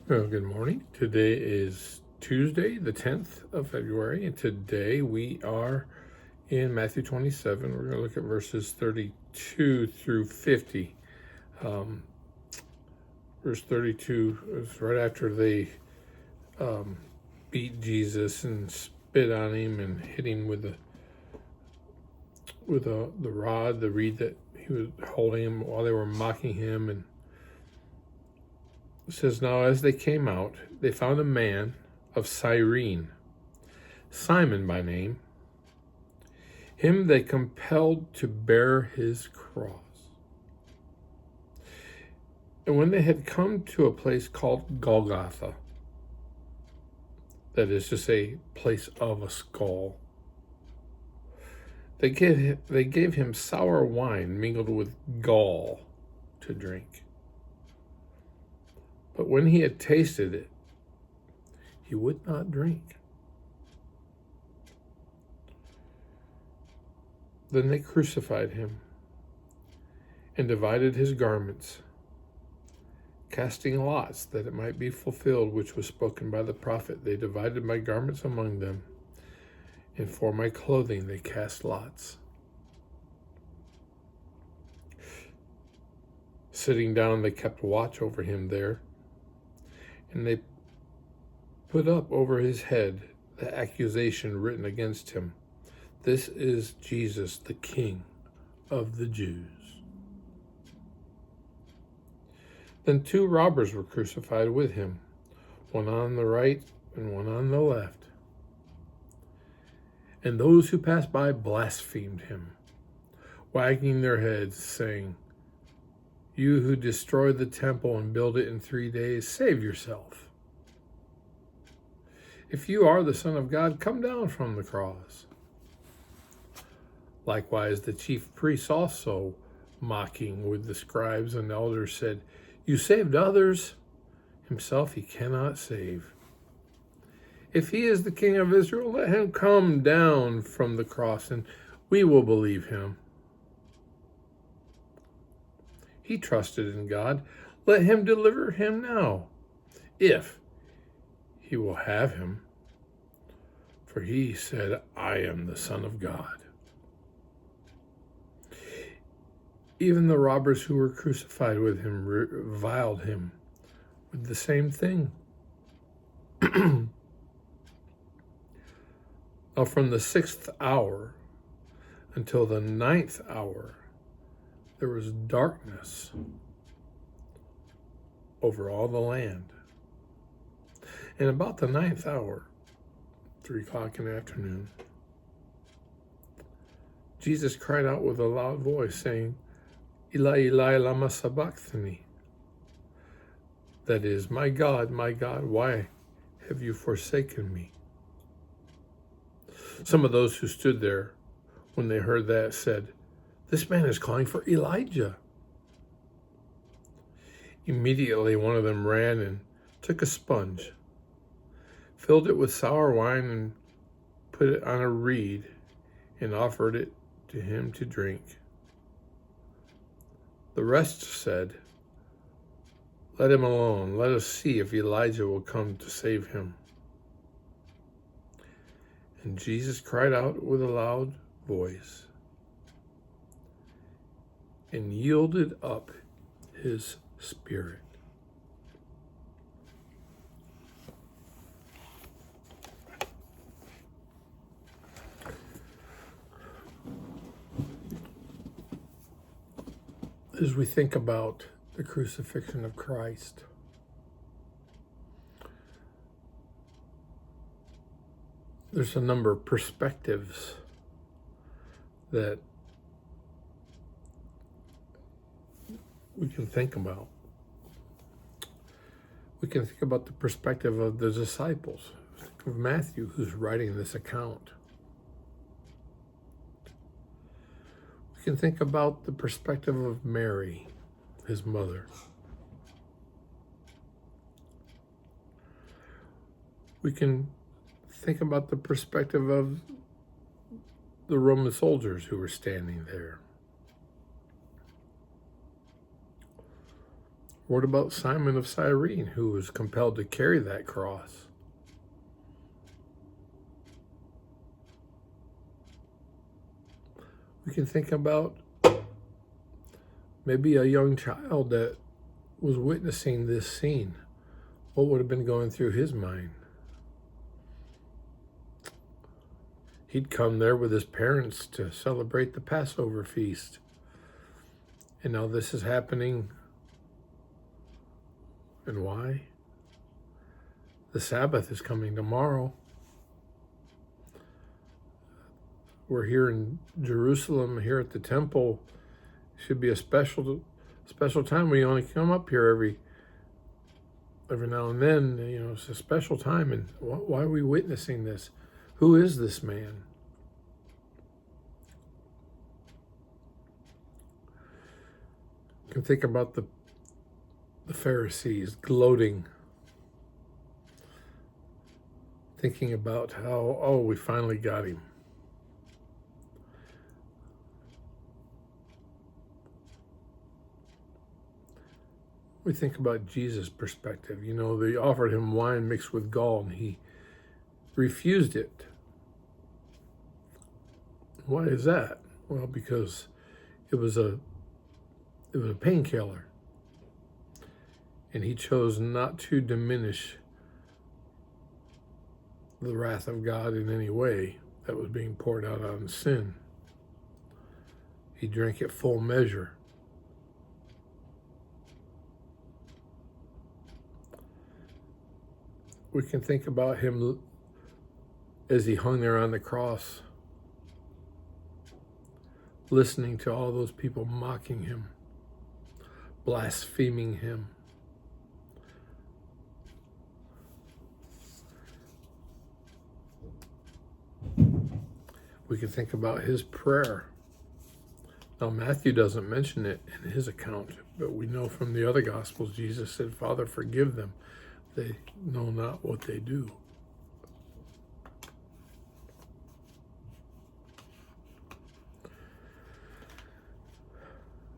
Well, good morning. Today is Tuesday, the 10th of February, and today we are in Matthew 27. We're going to look at verses 32 through 50. Verse 32 is right after they beat Jesus and spit on him and hit him with the rod, the reed that he was holding him while they were mocking him. And it says, "Now as they came out, they found a man of Cyrene, Simon by name. Him they compelled to bear his cross. And when they had come to a place called Golgotha, that is to say, place of a skull, they gave him sour wine mingled with gall to drink. But when he had tasted it, he would not drink. Then they crucified him and divided his garments, casting lots that it might be fulfilled which was spoken by the prophet. They divided my garments among them, and for my clothing they cast lots. Sitting down, they kept watch over him there, and they put up over his head the accusation written against him: This is Jesus, the King of the Jews. Then two robbers were crucified with him, one on the right and one on the left. And those who passed by blasphemed him, wagging their heads, saying, You who destroyed the temple and build it in 3 days, save yourself. If you are the Son of God, come down from the cross. Likewise, the chief priests also, mocking with the scribes and elders, said, You saved others, himself he cannot save. If he is the King of Israel, let him come down from the cross, and we will believe him. He trusted in God. Let him deliver him now, if he will have him. For he said, I am the Son of God. Even the robbers who were crucified with him reviled him with the same thing. Now from the 6th hour until the 9th hour, there was darkness over all the land. And about the 9th hour, 3 o'clock in the afternoon, Jesus cried out with a loud voice, saying, Eli, Eli, lama sabachthani. That is, my God, why have you forsaken me? Some of those who stood there, when they heard that, said, This man is calling for Elijah. Immediately one of them ran and took a sponge, filled it with sour wine, and put it on a reed, and offered it to him to drink. The rest said, Let him alone. Let us see if Elijah will come to save him. And Jesus cried out with a loud voice and yielded up his spirit. As we think about the crucifixion of Christ, there's a number of perspectives that we can think about. We can think about the perspective of the disciples, think of Matthew, who's writing this account. We can think about the perspective of Mary, his mother. We can think about the perspective of the Roman soldiers who were standing there. What about Simon of Cyrene, who was compelled to carry that cross? We can think about maybe a young child that was witnessing this scene. What would have been going through his mind? He'd come there with his parents to celebrate the Passover feast. And now this is happening. And why? The Sabbath is coming tomorrow. We're here in Jerusalem, here at the temple. It should be a special time. We only come up here every now and then. It's a special time. And why are we witnessing this? Who is this man? You can think about the Pharisees gloating, thinking about how, we finally got him. We think about Jesus' perspective. They offered him wine mixed with gall, and he refused it. Why is that? Well, because it was a painkiller. And he chose not to diminish the wrath of God in any way that was being poured out on sin. He drank it full measure. We can think about him as he hung there on the cross, listening to all those people mocking him, blaspheming him. We can think about his prayer. Now, Matthew doesn't mention it in his account, but we know from the other Gospels, Jesus said, "Father, forgive them. They know not what they do."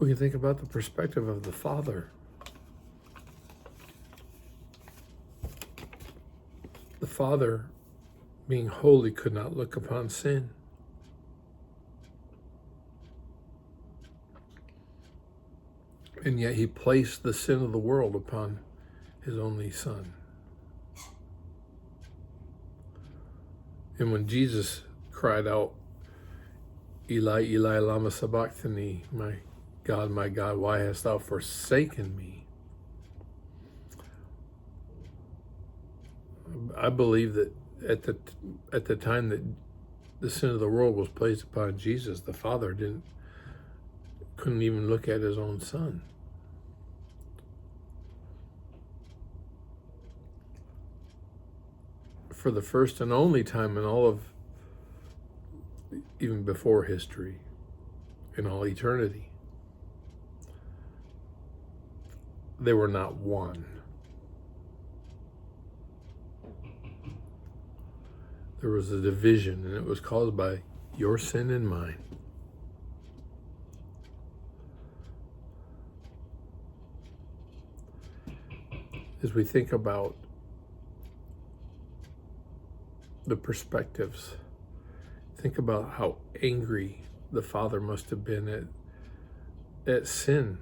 We can think about the perspective of the Father. The Father, being holy, could not look upon sin. And yet he placed the sin of the world upon his only Son. And when Jesus cried out, "Eli, Eli, lama sabachthani," my God, why hast thou forsaken me? I believe that at the time that the sin of the world was placed upon Jesus, the Father couldn't even look at his own Son. For the first and only time in all of, even before history, in all eternity, they were not one. There was a division, and it was caused by your sin and mine. As we think about the perspectives, think about how angry the Father must have been at sin,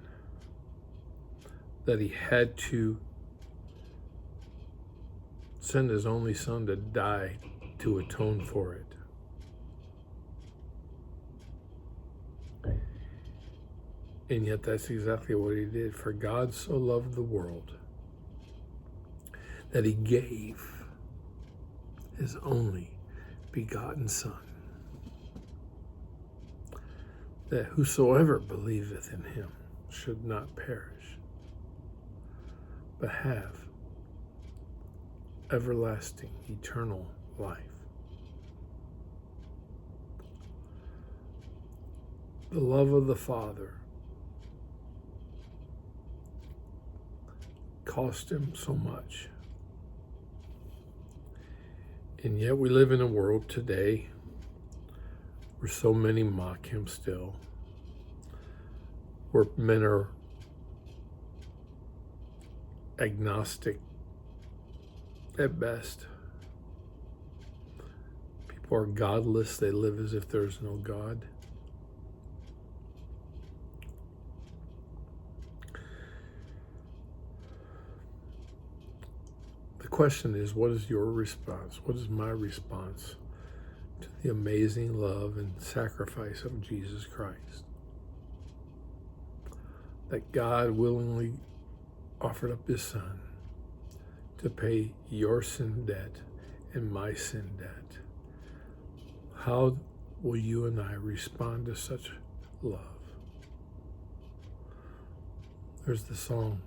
that he had to send his only Son to die to atone for it. And yet that's exactly what he did. For God so loved the world that he gave his only begotten Son, that whosoever believeth in him should not perish, but have everlasting, eternal life. The love of the Father cost him so much. And yet we live in a world today where so many mock him still, where men are agnostic at best. People are godless. They live as if there's no God. The question is, what is your response? What is my response to the amazing love and sacrifice of Jesus Christ? That God willingly offered up his Son to pay your sin debt and my sin debt. How will you and I respond to such love? There's the song,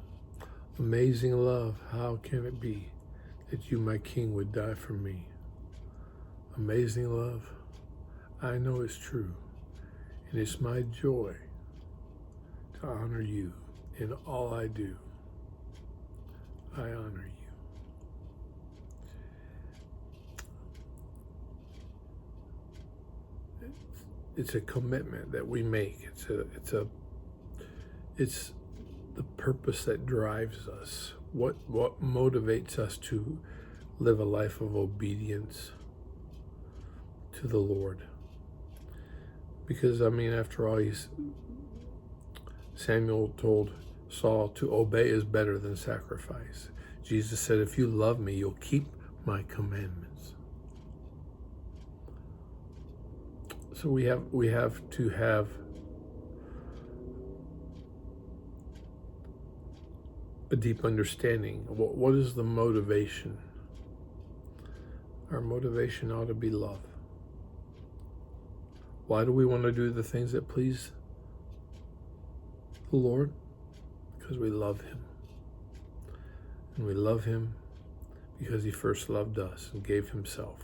amazing love, how can it be that you, my King, would die for me? Amazing love, I know it's true, and it's my joy to honor you in all I do. I honor you. It's a commitment that we make. It's the purpose that drives us. What motivates us to live a life of obedience to the Lord? Because, I mean, after all, Samuel told Saul to obey is better than sacrifice. Jesus said, if you love me, you'll keep my commandments. So we have to have a deep understanding of what is the motivation. Our motivation ought to be love. Why do we want to do the things that please the Lord? Because we love him. And we love him because he first loved us and gave himself.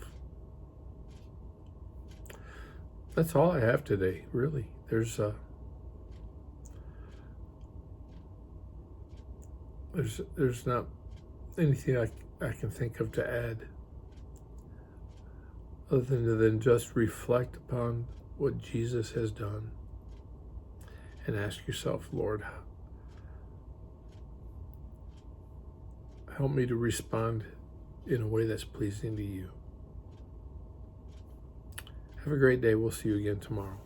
That's all I have today, really. There's not anything I can think of to add other than just reflect upon what Jesus has done and ask yourself, Lord, help me to respond in a way that's pleasing to you. Have a great day. We'll see you again tomorrow.